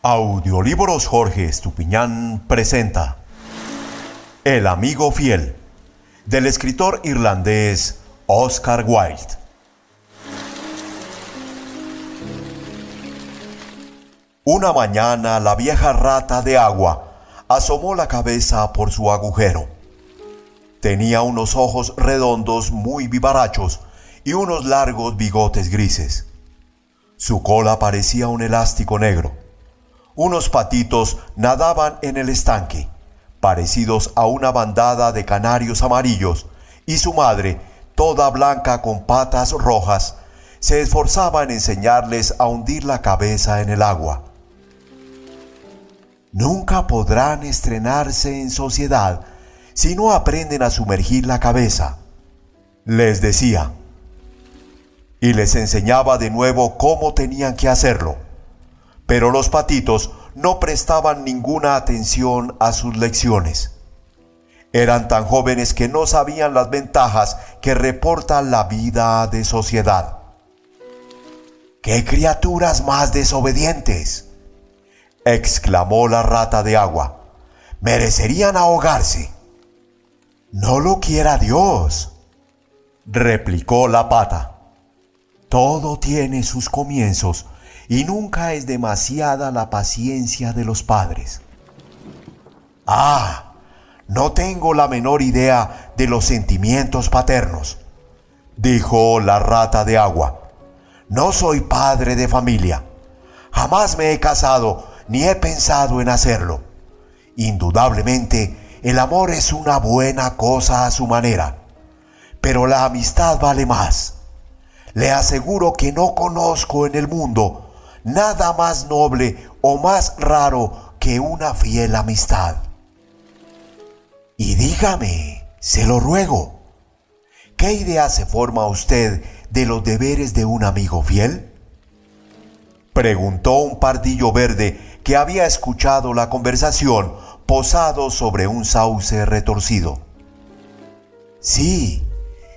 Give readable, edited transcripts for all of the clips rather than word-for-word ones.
Audiolibros Jorge Estupiñán presenta El amigo fiel, del escritor irlandés Oscar Wilde. Una mañana la vieja rata de agua asomó la cabeza por su agujero. Tenía unos ojos redondos muy vivarachos y unos largos bigotes grises. Su cola parecía un elástico negro. Unos patitos nadaban en el estanque, parecidos a una bandada de canarios amarillos, y su madre, toda blanca con patas rojas, se esforzaba en enseñarles a hundir la cabeza en el agua. Nunca podrán estrenarse en sociedad si no aprenden a sumergir la cabeza, les decía, y les enseñaba de nuevo cómo tenían que hacerlo. Pero los patitos no prestaban ninguna atención a sus lecciones. Eran tan jóvenes que no sabían las ventajas que reporta la vida de sociedad. ¡Qué criaturas más desobedientes!, exclamó la rata de agua. ¡Merecerían ahogarse! «No lo quiera Dios», replicó la pata. «Todo tiene sus comienzos y nunca es demasiada la paciencia de los padres». «Ah, no tengo la menor idea de los sentimientos paternos», dijo la rata de agua. «No soy padre de familia. Jamás me he casado ni he pensado en hacerlo. Indudablemente, el amor es una buena cosa a su manera, pero la amistad vale más. Le aseguro que no conozco en el mundo nada más noble o más raro que una fiel amistad. Y dígame, se lo ruego, ¿qué idea se forma usted de los deberes de un amigo fiel?», preguntó un pardillo verde que había escuchado la conversación posado sobre un sauce retorcido. «Sí,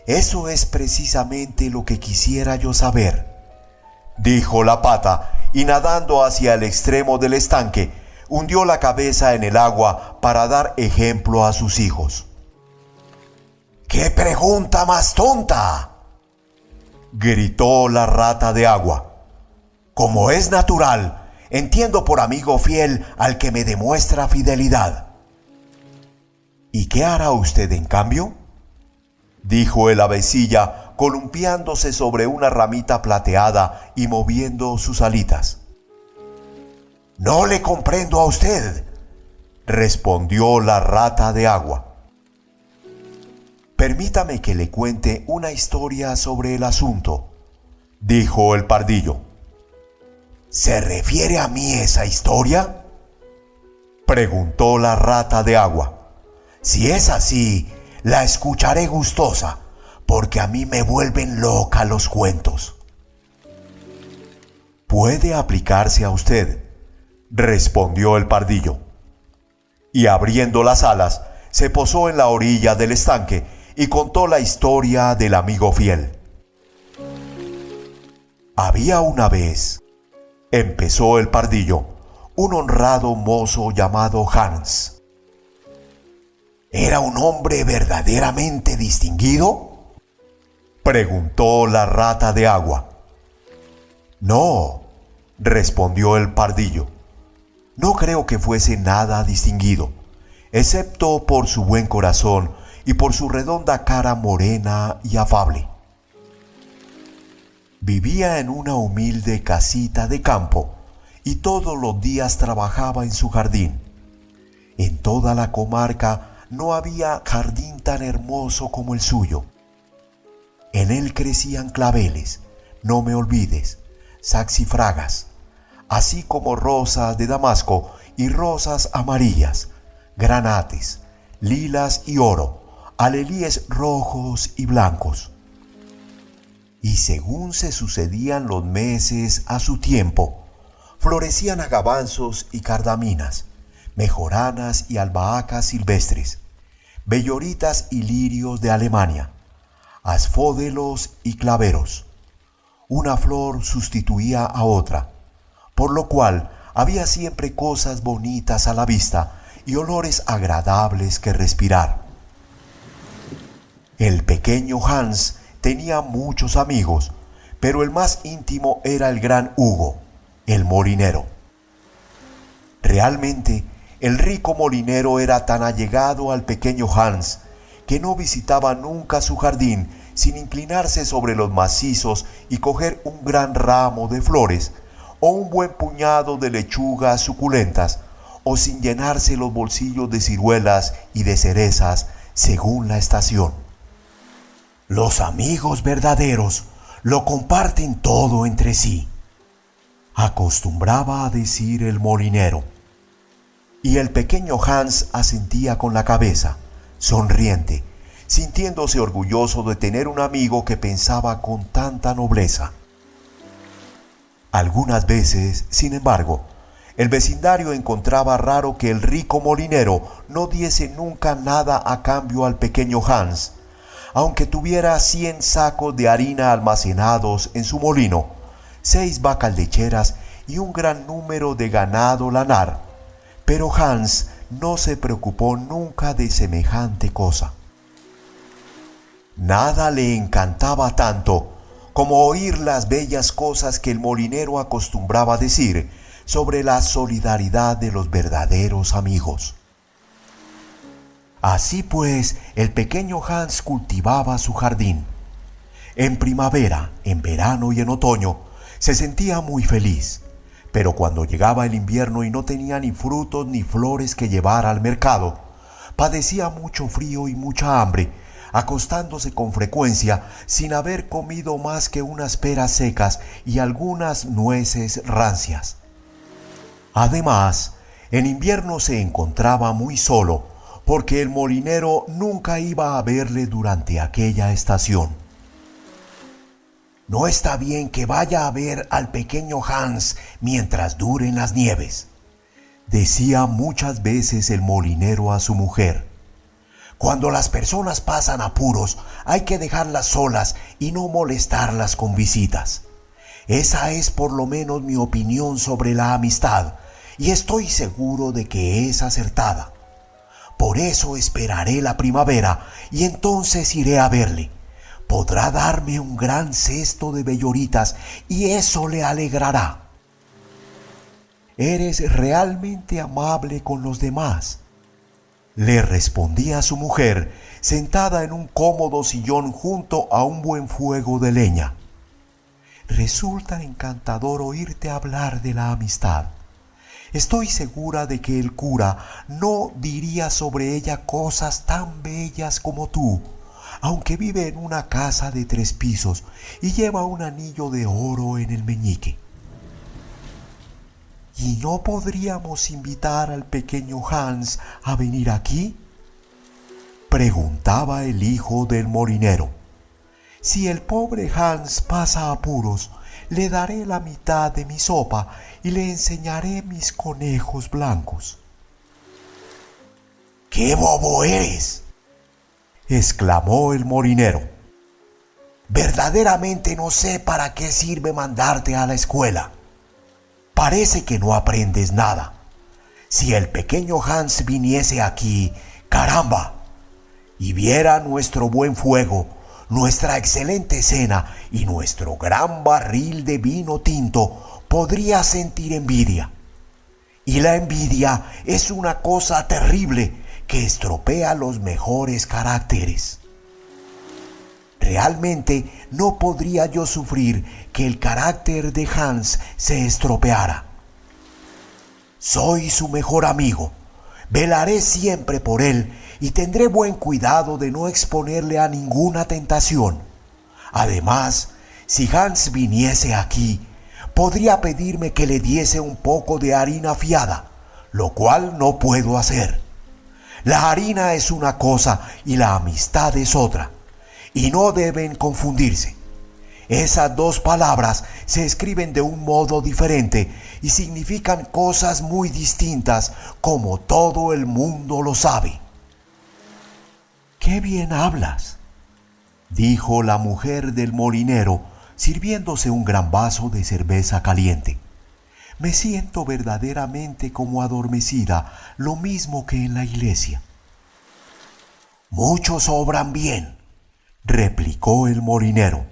eso es precisamente lo que quisiera yo saber», dijo la pata, y nadando hacia el extremo del estanque, hundió la cabeza en el agua para dar ejemplo a sus hijos. «¡Qué pregunta más tonta!», gritó la rata de agua. «Como es natural, entiendo por amigo fiel al que me demuestra fidelidad». «¿Y qué hará usted en cambio?», dijo el avecilla, columpiándose sobre una ramita plateada y moviendo sus alitas. «No le comprendo a usted», respondió la rata de agua. «Permítame que le cuente una historia sobre el asunto», dijo el pardillo. «¿Se refiere a mí esa historia?», preguntó la rata de agua. «Si es así, la escucharé gustosa, porque a mí me vuelven loca los cuentos». «Puede aplicarse a usted», respondió el pardillo. Y abriendo las alas, se posó en la orilla del estanque y contó la historia del amigo fiel. «Había una vez», empezó el pardillo, «un honrado mozo llamado Hans». «¿Era un hombre verdaderamente distinguido?», preguntó la rata de agua. «No», respondió el pardillo, «no creo que fuese nada distinguido, excepto por su buen corazón y por su redonda cara morena y afable. Vivía en una humilde casita de campo y todos los días trabajaba en su jardín. En toda la comarca no había jardín tan hermoso como el suyo. En él crecían claveles, no me olvides, saxifragas, así como rosas de damasco y rosas amarillas, granates, lilas y oro, alelíes rojos y blancos. Y según se sucedían los meses a su tiempo, florecían agavanzos y cardaminas, mejoranas y albahacas silvestres, belloritas y lirios de Alemania, asfódelos y claveros. Una flor sustituía a otra, por lo cual había siempre cosas bonitas a la vista y olores agradables que respirar. El pequeño Hans tenía muchos amigos, pero el más íntimo era el gran Hugo, el molinero. Realmente, el rico molinero era tan allegado al pequeño Hans que no visitaba nunca su jardín sin inclinarse sobre los macizos y coger un gran ramo de flores o un buen puñado de lechugas suculentas, o sin llenarse los bolsillos de ciruelas y de cerezas según la estación. Los amigos verdaderos lo comparten todo entre sí, acostumbraba a decir el molinero. Y el pequeño Hans asentía con la cabeza, sonriente, sintiéndose orgulloso de tener un amigo que pensaba con tanta nobleza. Algunas veces, sin embargo, el vecindario encontraba raro que el rico molinero no diese nunca nada a cambio al pequeño Hans, aunque tuviera 100 sacos de harina almacenados en su molino, 6 vacas lecheras y un gran número de ganado lanar. Pero Hans no se preocupó nunca de semejante cosa. Nada le encantaba tanto como oír las bellas cosas que el molinero acostumbraba decir sobre la solidaridad de los verdaderos amigos. Así pues, el pequeño Hans cultivaba su jardín. En primavera, en verano y en otoño, se sentía muy feliz. Pero cuando llegaba el invierno y no tenía ni frutos ni flores que llevar al mercado, padecía mucho frío y mucha hambre, acostándose con frecuencia sin haber comido más que unas peras secas y algunas nueces rancias. Además, en invierno se encontraba muy solo, porque el molinero nunca iba a verle durante aquella estación. No está bien que vaya a ver al pequeño Hans mientras duren las nieves, decía muchas veces el molinero a su mujer. Cuando las personas pasan apuros, hay que dejarlas solas y no molestarlas con visitas. Esa es por lo menos mi opinión sobre la amistad, y estoy seguro de que es acertada. Por eso esperaré la primavera y entonces iré a verle. Podrá darme un gran cesto de belloritas y eso le alegrará. Eres realmente amable con los demás, le respondía su mujer, sentada en un cómodo sillón junto a un buen fuego de leña. Resulta encantador oírte hablar de la amistad. Estoy segura de que el cura no diría sobre ella cosas tan bellas como tú, aunque vive en una casa de 3 pisos y lleva un anillo de oro en el meñique. ¿Y no podríamos invitar al pequeño Hans a venir aquí?, preguntaba el hijo del molinero. Si el pobre Hans pasa apuros, le daré la mitad de mi sopa y le enseñaré mis conejos blancos. ¡Qué bobo eres!, exclamó el molinero. Verdaderamente no sé para qué sirve mandarte a la escuela. Parece que no aprendes nada. Si el pequeño Hans viniese aquí, caramba, y viera nuestro buen fuego, nuestra excelente cena y nuestro gran barril de vino tinto, podría sentir envidia. Y la envidia es una cosa terrible que estropea los mejores caracteres. Realmente no podría yo sufrir que el carácter de Hans se estropeara. Soy su mejor amigo, velaré siempre por él y tendré buen cuidado de no exponerle a ninguna tentación. Además, si Hans viniese aquí, podría pedirme que le diese un poco de harina fiada, lo cual no puedo hacer. La harina es una cosa y la amistad es otra, y no deben confundirse. Esas 2 palabras se escriben de un modo diferente y significan cosas muy distintas, como todo el mundo lo sabe. ¡Qué bien hablas!, dijo la mujer del molinero, sirviéndose un gran vaso de cerveza caliente. Me siento verdaderamente como adormecida, lo mismo que en la iglesia. Muchos obran bien, replicó el molinero,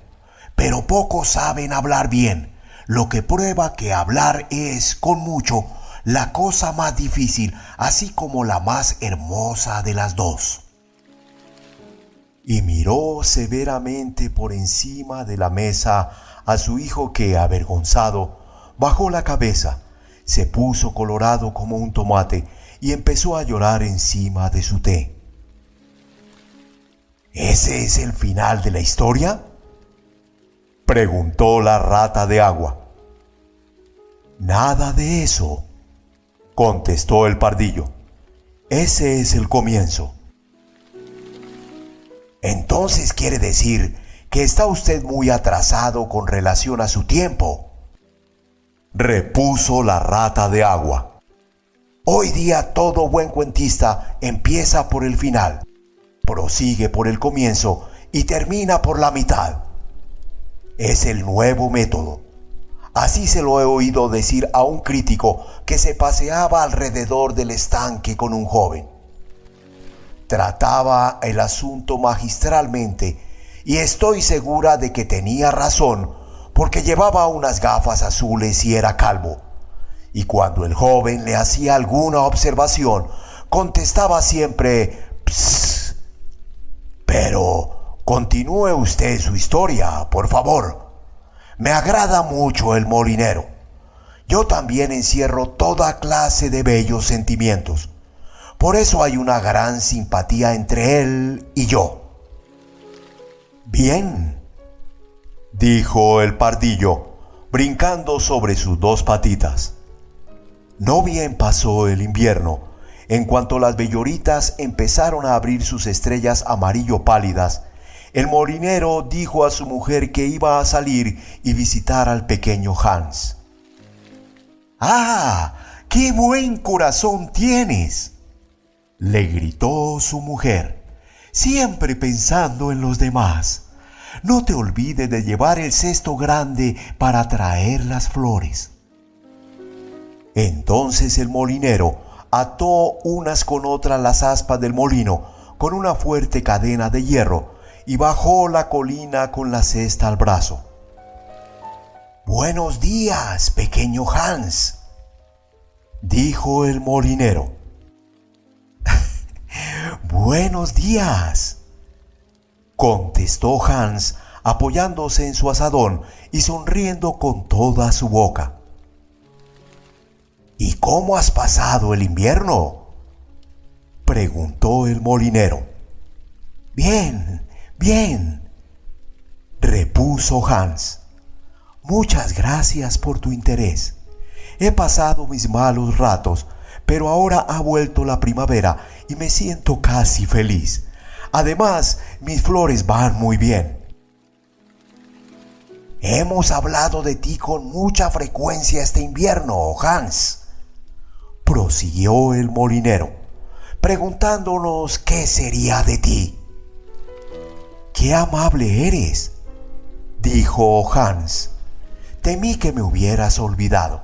pero pocos saben hablar bien, lo que prueba que hablar es, con mucho, la cosa más difícil, así como la más hermosa de las dos. Y miró severamente por encima de la mesa a su hijo que, avergonzado, bajó la cabeza, se puso colorado como un tomate y empezó a llorar encima de su té. ¿Ese es el final de la historia?, preguntó la rata de agua. Nada de eso, contestó el pardillo. Ese es el comienzo. Entonces quiere decir que está usted muy atrasado con relación a su tiempo, repuso la rata de agua. Hoy día todo buen cuentista empieza por el final, prosigue por el comienzo y termina por la mitad. Es el nuevo método. Así se lo he oído decir a un crítico que se paseaba alrededor del estanque con un joven. Trataba el asunto magistralmente y estoy segura de que tenía razón porque llevaba unas gafas azules y era calvo. Y cuando el joven le hacía alguna observación, contestaba siempre «Psst». Pero continúe usted su historia, por favor. Me agrada mucho el molinero. Yo también encierro toda clase de bellos sentimientos. Por eso hay una gran simpatía entre él y yo. Bien, dijo el pardillo, brincando sobre sus dos patitas. No bien pasó el invierno, en cuanto las belloritas empezaron a abrir sus estrellas amarillo pálidas, el molinero dijo a su mujer que iba a salir y visitar al pequeño Hans. ¡Ah! ¡Qué buen corazón tienes!, le gritó su mujer, siempre pensando en los demás. No te olvides de llevar el cesto grande para traer las flores. Entonces el molinero ató unas con otras las aspas del molino con una fuerte cadena de hierro y bajó la colina con la cesta al brazo. «Buenos días, pequeño Hans», dijo el molinero. «Buenos días», contestó Hans, apoyándose en su azadón y sonriendo con toda su boca. «¿Y cómo has pasado el invierno?», preguntó el molinero. «Bien, bien», repuso Hans. «Muchas gracias por tu interés. He pasado mis malos ratos, pero ahora ha vuelto la primavera y me siento casi feliz. Además, mis flores van muy bien». «Hemos hablado de ti con mucha frecuencia este invierno, Hans», prosiguió el molinero, preguntándonos qué sería de ti. «Qué amable eres», dijo Hans. «Temí que me hubieras olvidado».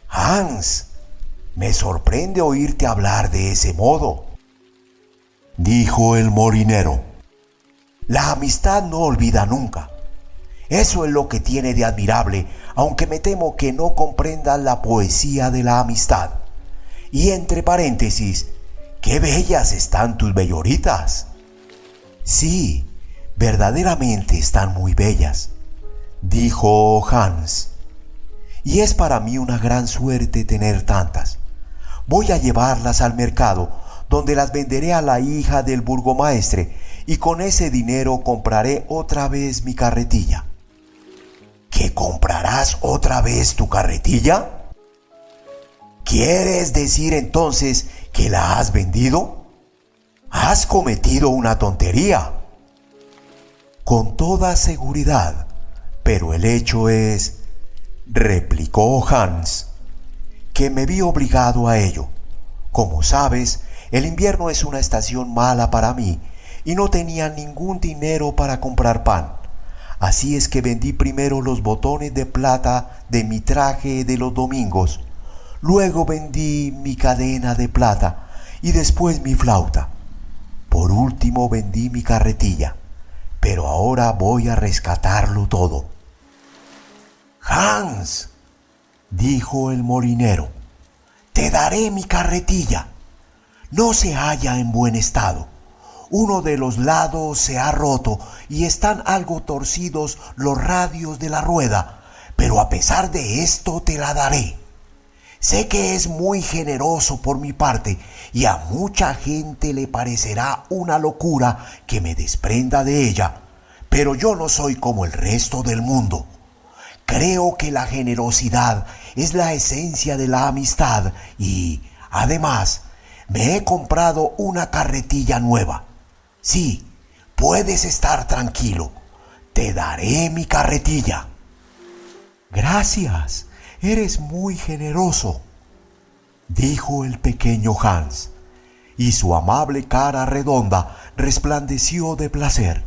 «Hans, me sorprende oírte hablar de ese modo», dijo el molinero. «La amistad no olvida nunca. Eso es lo que tiene de admirable, aunque me temo que no comprendas la poesía de la amistad. Y entre paréntesis, ¡qué bellas están tus belloritas!». «Sí, verdaderamente están muy bellas», dijo Hans. «Y es para mí una gran suerte tener tantas. Voy a llevarlas al mercado, donde las venderé a la hija del burgomaestre, y con ese dinero compraré otra vez mi carretilla». «¿Que comprarás otra vez tu carretilla? ¿Quieres decir entonces que la has vendido? Has cometido una tontería». «Con toda seguridad, pero el hecho es», replicó Hans, «que me vi obligado a ello. Como sabes, el invierno es una estación mala para mí y no tenía ningún dinero para comprar pan. Así es que vendí primero los botones de plata de mi traje de los domingos, luego vendí mi cadena de plata y después mi flauta. Por último vendí mi carretilla, pero ahora voy a rescatarlo todo. Hans, dijo el molinero, te daré mi carretilla. No se halla en buen estado. Uno de los lados se ha roto y están algo torcidos los radios de la rueda, pero a pesar de esto te la daré. Sé que es muy generoso por mi parte y a mucha gente le parecerá una locura que me desprenda de ella, pero yo no soy como el resto del mundo. Creo que la generosidad es la esencia de la amistad y, además, me he comprado una carretilla nueva. Sí, puedes estar tranquilo. Te daré mi carretilla. Gracias, eres muy generoso, dijo el pequeño Hans, y su amable cara redonda resplandeció de placer.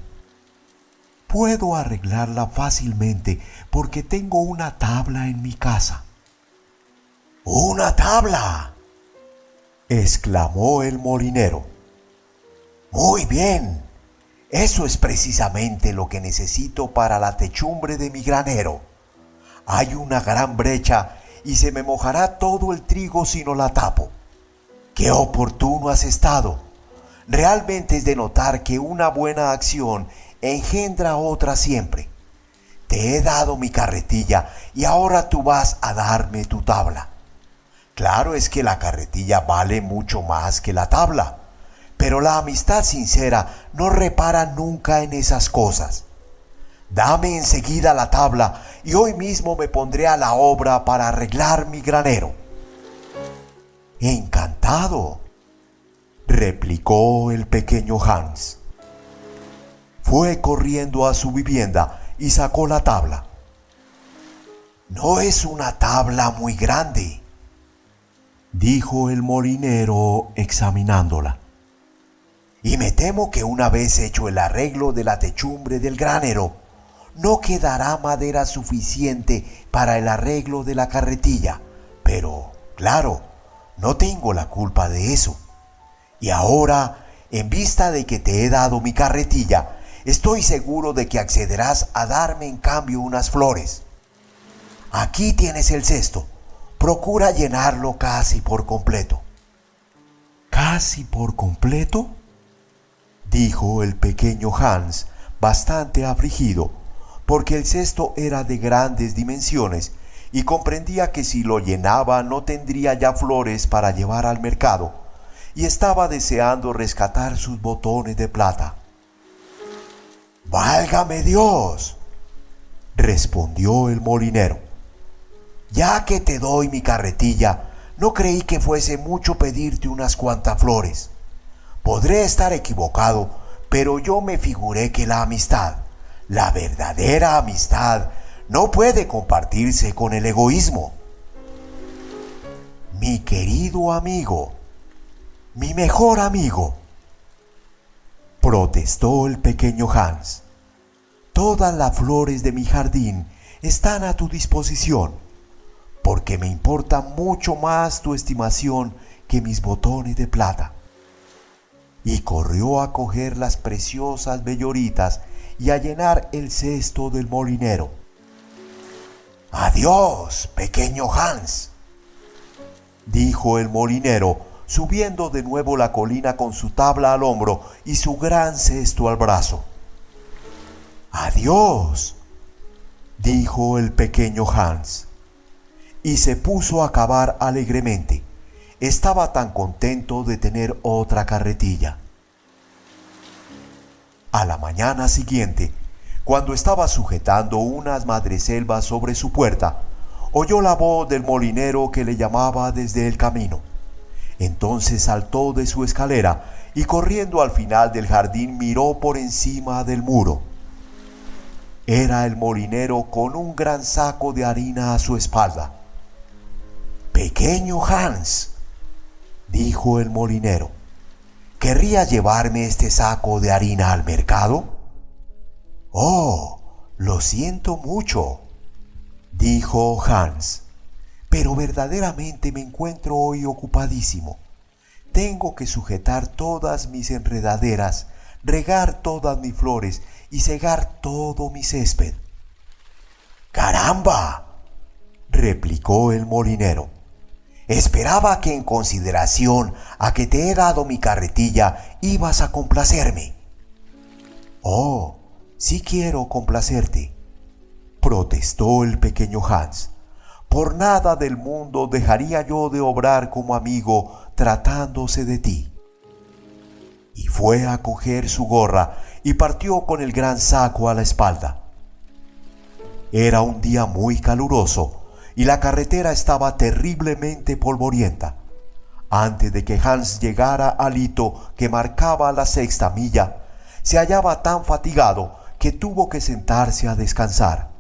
Puedo arreglarla fácilmente porque tengo una tabla en mi casa. ¡Una tabla!, exclamó el molinero. Muy bien, eso es precisamente lo que necesito para la techumbre de mi granero. Hay una gran brecha y se me mojará todo el trigo si no la tapo. ¡Qué oportuno has estado! Realmente es de notar que una buena acción engendra otra siempre. Te he dado mi carretilla y ahora tú vas a darme tu tabla. Claro es que la carretilla vale mucho más que la tabla, pero la amistad sincera no repara nunca en esas cosas. Dame enseguida la tabla y hoy mismo me pondré a la obra para arreglar mi granero. Encantado, replicó el pequeño Hans. Fue corriendo a su vivienda y sacó la tabla. No es una tabla muy grande, dijo el molinero examinándola. Y me temo que una vez hecho el arreglo de la techumbre del granero, no quedará madera suficiente para el arreglo de la carretilla. Pero, claro, no tengo la culpa de eso. Y ahora, en vista de que te he dado mi carretilla, estoy seguro de que accederás a darme en cambio unas flores. Aquí tienes el cesto. Procura llenarlo casi por completo. ¿Casi por completo?, dijo el pequeño Hans, bastante afligido, porque el cesto era de grandes dimensiones y comprendía que si lo llenaba no tendría ya flores para llevar al mercado, y estaba deseando rescatar sus botones de plata. ¡Válgame Dios!, respondió el molinero. Ya que te doy mi carretilla, no creí que fuese mucho pedirte unas cuantas flores. Podré estar equivocado, pero yo me figuré que la amistad, la verdadera amistad, no puede compartirse con el egoísmo. Mi querido amigo, mi mejor amigo, protestó el pequeño Hans. Todas las flores de mi jardín están a tu disposición, porque me importa mucho más tu estimación que mis botones de plata. Y corrió a coger las preciosas belloritas y a llenar el cesto del molinero. ¡Adiós, pequeño Hans!, dijo el molinero, subiendo de nuevo la colina con su tabla al hombro y su gran cesto al brazo. ¡Adiós!, dijo el pequeño Hans, y se puso a cavar alegremente. Estaba tan contento de tener otra carretilla. A la mañana siguiente, cuando estaba sujetando unas madreselvas sobre su puerta, oyó la voz del molinero que le llamaba desde el camino. Entonces saltó de su escalera y corriendo al final del jardín miró por encima del muro. Era el molinero con un gran saco de harina a su espalda. «Pequeño Hans», dijo el molinero, ¿querría llevarme este saco de harina al mercado? «Oh, Lo siento mucho, dijo Hans, pero verdaderamente me encuentro hoy ocupadísimo. Tengo que sujetar todas mis enredaderas, regar todas mis flores y cegar todo mi césped. ¡Caramba!, replicó el molinero. Esperaba que en consideración a que te he dado mi carretilla ibas a complacerme. Oh, sí quiero complacerte, protestó el pequeño Hans. Por nada del mundo dejaría yo de obrar como amigo tratándose de ti. Y fue a coger su gorra y partió con el gran saco a la espalda. Era un día muy caluroso y la carretera estaba terriblemente polvorienta. Antes de que Hans llegara al hito que marcaba la 6ª milla, se hallaba tan fatigado que tuvo que sentarse a descansar.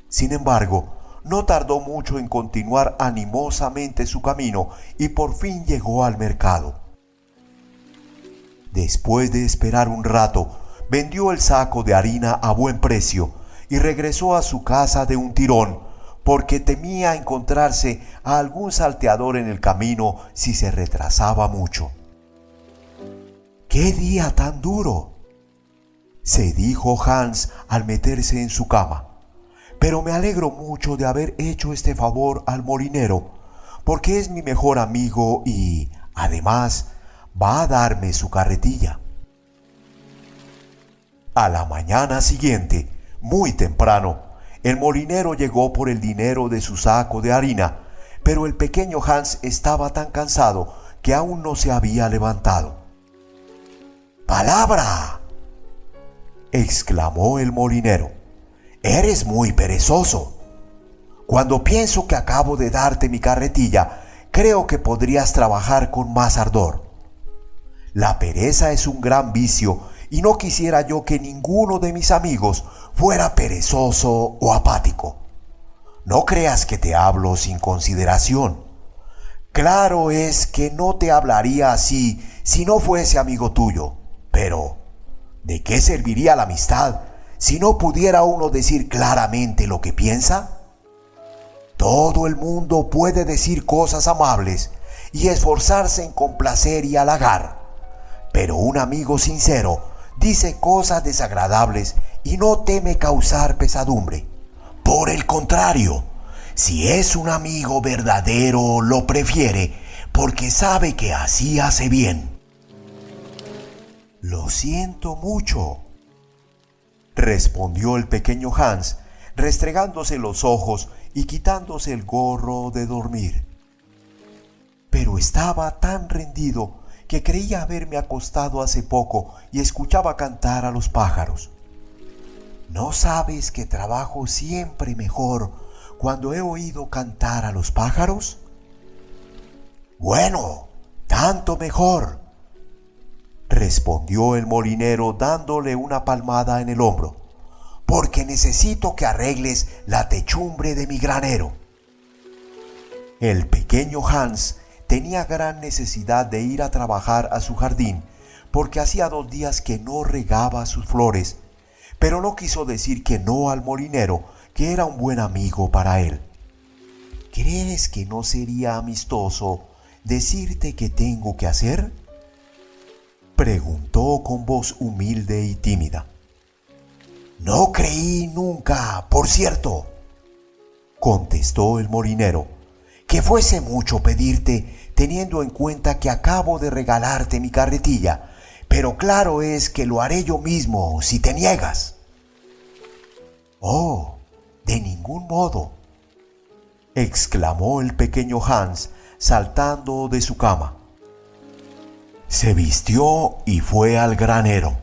Sin embargo, no tardó mucho en continuar animosamente su camino y por fin llegó al mercado. Después de esperar un rato, vendió el saco de harina a buen precio y regresó a su casa de un tirón, porque temía encontrarse a algún salteador en el camino si se retrasaba mucho. ¡Qué día tan duro!, se dijo Hans al meterse en su cama. Pero me alegro mucho de haber hecho este favor al molinero, porque es mi mejor amigo y, además, va a darme su carretilla. A la mañana siguiente, muy temprano, el molinero llegó por el dinero de su saco de harina, pero el pequeño Hans estaba tan cansado que aún no se había levantado. ¡Palabra!, exclamó el molinero. Eres muy perezoso. Cuando pienso que acabo de darte mi carretilla, creo que podrías trabajar con más ardor. La pereza es un gran vicio y no quisiera yo que ninguno de mis amigos fuera perezoso o apático. No creas que te hablo sin consideración. Claro es que no te hablaría así si no fuese amigo tuyo, pero ¿de qué serviría la amistad si no pudiera uno decir claramente lo que piensa? Todo el mundo puede decir cosas amables y esforzarse en complacer y halagar, pero un amigo sincero dice cosas desagradables y no teme causar pesadumbre. Por el contrario, si es un amigo verdadero, lo prefiere porque sabe que así hace bien. Lo siento mucho, respondió el pequeño Hans, restregándose los ojos y quitándose el gorro de dormir. Pero estaba tan rendido que creía haberme acostado hace poco y escuchaba cantar a los pájaros. ¿No sabes que trabajo siempre mejor cuando he oído cantar a los pájaros? Bueno, tanto mejor, respondió el molinero dándole una palmada en el hombro, porque necesito que arregles la techumbre de mi granero. El pequeño Hans tenía gran necesidad de ir a trabajar a su jardín, porque hacía 2 días que no regaba sus flores, pero no quiso decir que no al molinero, que era un buen amigo para él. ¿Crees que no sería amistoso decirte qué tengo que hacer?, preguntó con voz humilde y tímida. No creí nunca, por cierto, contestó el molinero, que fuese mucho pedirte, teniendo en cuenta que acabo de regalarte mi carretilla, pero claro es que lo haré yo mismo si te niegas. Oh, de ningún modo, exclamó el pequeño Hans, saltando de su cama. Se vistió y fue al granero.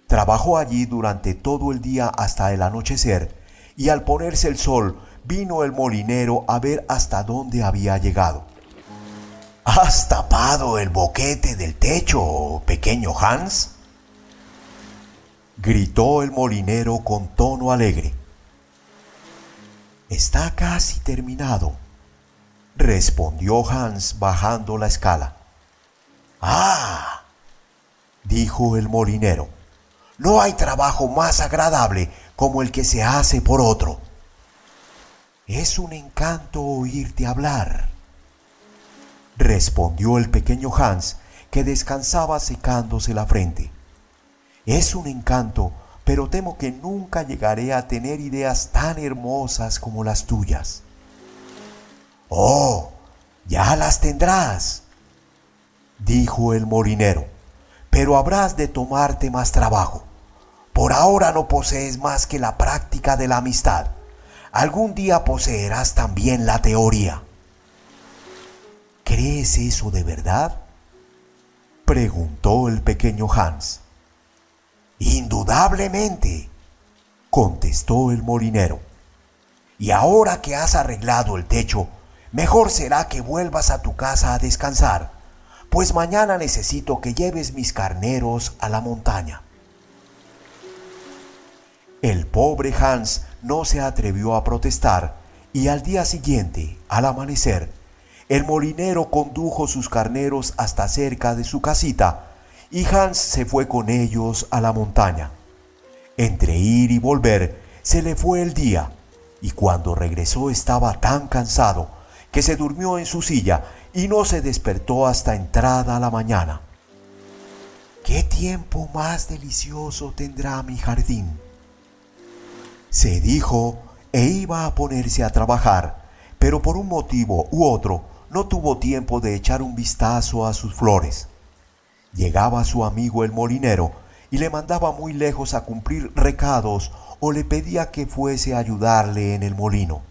Trabajó allí durante todo el día hasta el anochecer, y al ponerse el sol vino el molinero a ver hasta dónde había llegado. ¿Has tapado el boquete del techo, pequeño Hans?, gritó el molinero con tono alegre. Está casi terminado, respondió Hans bajando la escala. ¡Ah!, dijo el molinero. No hay trabajo más agradable como el que se hace por otro. Es un encanto oírte hablar, respondió el pequeño Hans, que descansaba secándose la frente. Es un encanto, pero temo que nunca llegaré a tener ideas tan hermosas como las tuyas. Oh, ya las tendrás, dijo el molinero, pero habrás de tomarte más trabajo. Por ahora no posees más que la práctica de la amistad. Algún día poseerás también la teoría. ¿Crees eso de verdad?, preguntó el pequeño Hans. Indudablemente, contestó el molinero. Y ahora que has arreglado el techo, mejor será que vuelvas a tu casa a descansar, pues mañana necesito que lleves mis carneros a la montaña. El pobre Hans no se atrevió a protestar y al día siguiente, al amanecer, el molinero condujo sus carneros hasta cerca de su casita y Hans se fue con ellos a la montaña. Entre ir y volver se le fue el día y cuando regresó estaba tan cansado que se durmió en su silla y no se despertó hasta entrada la mañana. ¿Qué tiempo más delicioso tendrá mi jardín?, se dijo e iba a ponerse a trabajar, pero por un motivo u otro no tuvo tiempo de echar un vistazo a sus flores. Llegaba su amigo el molinero y le mandaba muy lejos a cumplir recados o le pedía que fuese a ayudarle en el molino.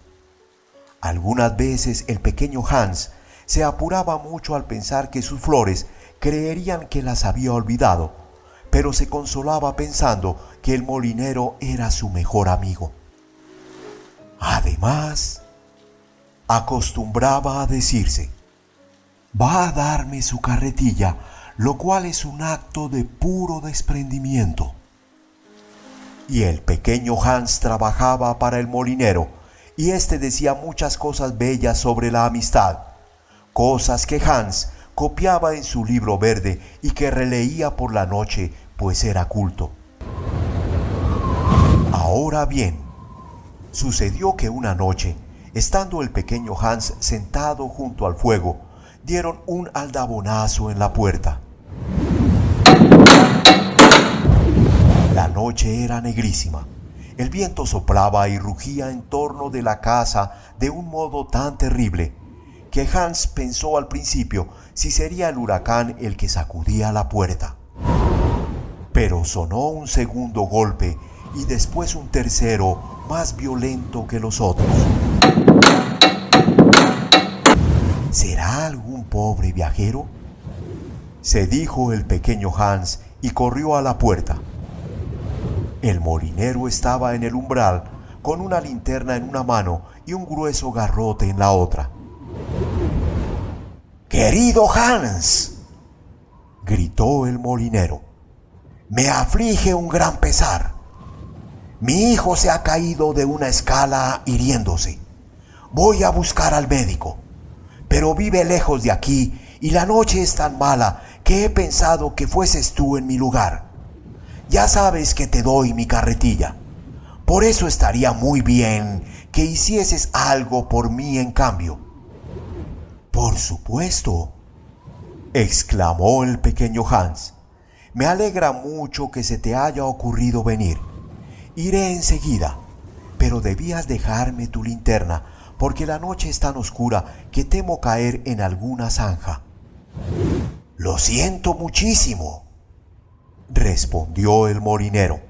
Algunas veces el pequeño Hans se apuraba mucho al pensar que sus flores creerían que las había olvidado, pero se consolaba pensando que el molinero era su mejor amigo. Además, acostumbraba a decirse: va a darme su carretilla, lo cual es un acto de puro desprendimiento. Y el pequeño Hans trabajaba para el molinero, y éste decía muchas cosas bellas sobre la amistad, cosas que Hans copiaba en su libro verde y que releía por la noche, pues era culto. Ahora bien, sucedió que una noche, estando el pequeño Hans sentado junto al fuego, dieron un aldabonazo en la puerta. La noche era negrísima. El viento soplaba y rugía en torno de la casa de un modo tan terrible que Hans pensó al principio si sería el huracán el que sacudía la puerta. Pero sonó un segundo golpe y después un tercero más violento que los otros. ¿Será algún pobre viajero?, se dijo el pequeño Hans y corrió a la puerta. El molinero estaba en el umbral con una linterna en una mano y un grueso garrote en la otra. «¡Querido Hans!», gritó el molinero, «me aflige un gran pesar. Mi hijo se ha caído de una escala hiriéndose. Voy a buscar al médico, pero vive lejos de aquí y la noche es tan mala que he pensado que fueses tú en mi lugar. Ya sabes que te doy mi carretilla. Por eso estaría muy bien que hicieses algo por mí en cambio». «Por supuesto», exclamó el pequeño Hans. «Me alegra mucho que se te haya ocurrido venir. Iré enseguida, pero debías dejarme tu linterna, porque la noche es tan oscura que temo caer en alguna zanja». «Lo siento muchísimo», respondió el molinero,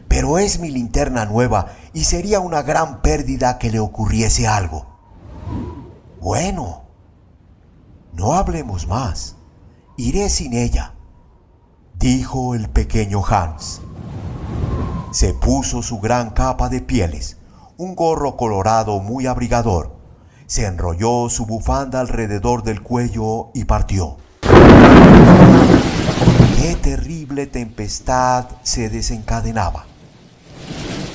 «pero es mi linterna nueva y sería una gran pérdida que le ocurriese algo». «Bueno, no hablemos más. Iré sin ella», dijo el pequeño Hans. Se puso su gran capa de pieles, un gorro colorado muy abrigador, se enrolló su bufanda alrededor del cuello y partió. ¡Qué terrible tempestad se desencadenaba!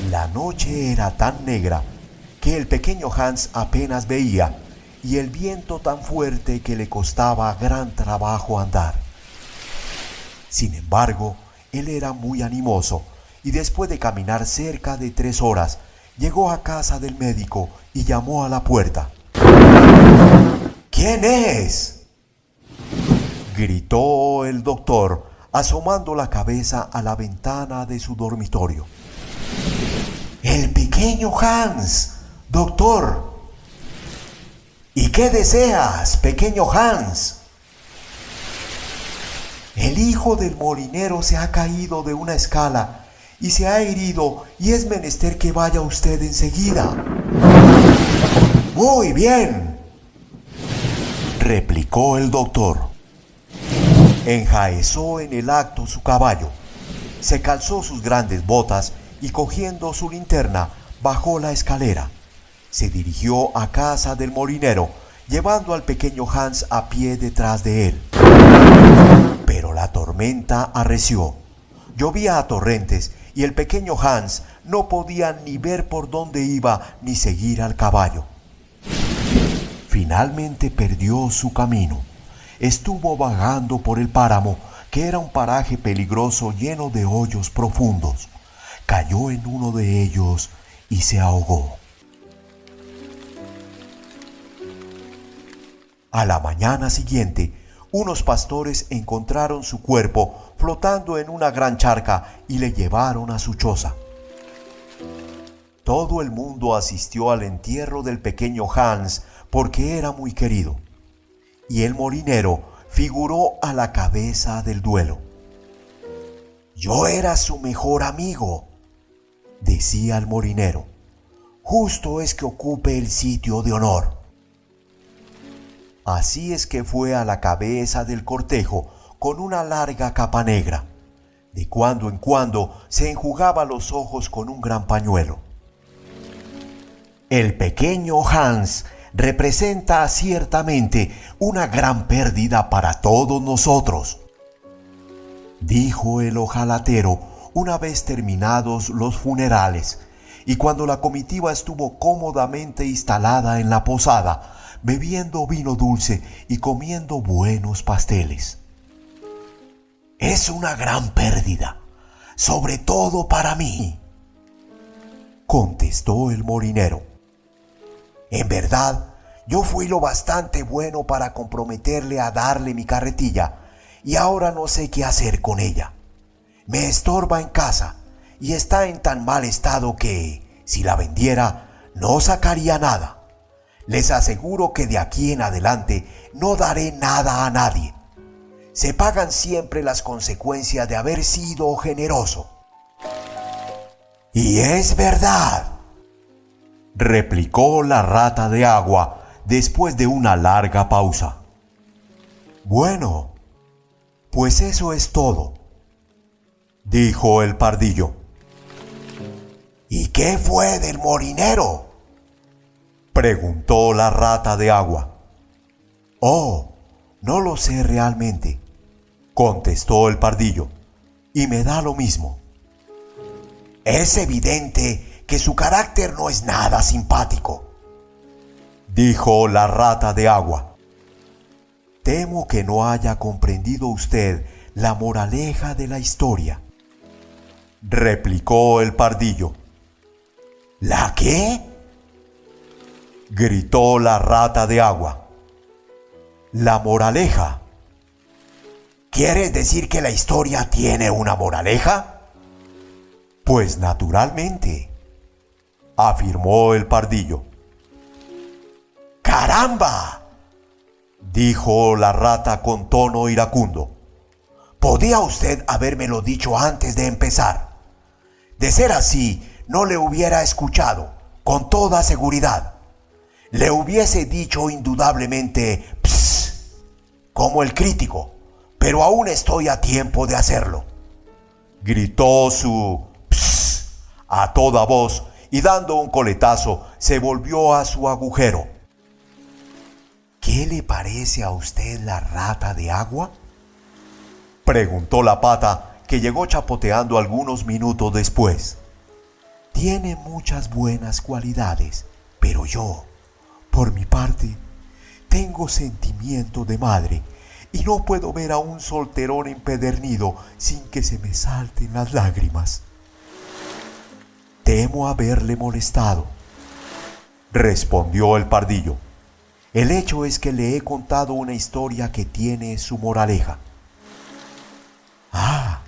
La noche era tan negra que el pequeño Hans apenas veía y el viento tan fuerte que le costaba gran trabajo andar. Sin embargo, él era muy animoso y después de caminar cerca de 3 horas, llegó a casa del médico y llamó a la puerta. ¿Quién es?, gritó el doctor, asomando la cabeza a la ventana de su dormitorio. El pequeño Hans, doctor. ¿Y qué deseas, pequeño Hans? El hijo del molinero se ha caído de una escala y se ha herido y es menester que vaya usted enseguida. Muy bien, replicó el doctor. Enjaezó en el acto su caballo, se calzó sus grandes botas y cogiendo su linterna bajó la escalera. Se dirigió a casa del molinero, llevando al pequeño Hans a pie detrás de él. Pero la tormenta arreció. Llovía a torrentes y el pequeño Hans no podía ni ver por dónde iba ni seguir al caballo. Finalmente perdió su camino. Estuvo vagando por el páramo, que era un paraje peligroso lleno de hoyos profundos. Cayó en uno de ellos y se ahogó. A la mañana siguiente, unos pastores encontraron su cuerpo flotando en una gran charca y le llevaron a su choza. Todo el mundo asistió al entierro del pequeño Hans porque era muy querido, y el molinero figuró a la cabeza del duelo. Yo era su mejor amigo, decía el molinero. Justo es que ocupe el sitio de honor. Así es que fue a la cabeza del cortejo con una larga capa negra. De cuando en cuando se enjugaba los ojos con un gran pañuelo. El pequeño Hans representa ciertamente una gran pérdida para todos nosotros, dijo el hojalatero una vez terminados los funerales, y cuando la comitiva estuvo cómodamente instalada en la posada, bebiendo vino dulce y comiendo buenos pasteles. Es una gran pérdida, sobre todo para mí, contestó el molinero. En verdad, yo fui lo bastante bueno para comprometerle a darle mi carretilla y ahora no sé qué hacer con ella. Me estorba en casa y está en tan mal estado que, si la vendiera, no sacaría nada. Les aseguro que de aquí en adelante no daré nada a nadie. Se pagan siempre las consecuencias de haber sido generoso. Y es verdad, replicó la rata de agua después de una larga pausa. Bueno, pues eso es todo, dijo el pardillo. ¿Y qué fue del molinero?, preguntó la rata de agua. Oh, no lo sé realmente, contestó el pardillo, y me da lo mismo. Es evidente que su carácter no es nada simpático, dijo la rata de agua. Temo que no haya comprendido usted la moraleja de la historia, replicó el pardillo. ¿La qué?, gritó la rata de agua. La moraleja. ¿Quieres decir que la historia tiene una moraleja? Pues naturalmente, afirmó el pardillo. ¡Caramba!, dijo la rata con tono iracundo. Podía usted habérmelo dicho antes de empezar. De ser así, no le hubiera escuchado, con toda seguridad. Le hubiese dicho indudablemente «psst», como el crítico, pero aún estoy a tiempo de hacerlo. Gritó su «psst» a toda voz y dando un coletazo se volvió a su agujero. ¿Qué le parece a usted la rata de agua?, preguntó la pata, que llegó chapoteando algunos minutos después. Tiene muchas buenas cualidades, pero yo, por mi parte, tengo sentimiento de madre y no puedo ver a un solterón empedernido sin que se me salten las lágrimas. Temo haberle molestado, respondió el pardillo. El hecho es que le he contado una historia que tiene su moraleja. Ah,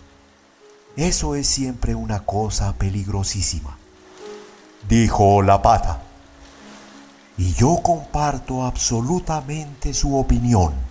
eso es siempre una cosa peligrosísima, dijo la Pata. Y yo comparto absolutamente su opinión.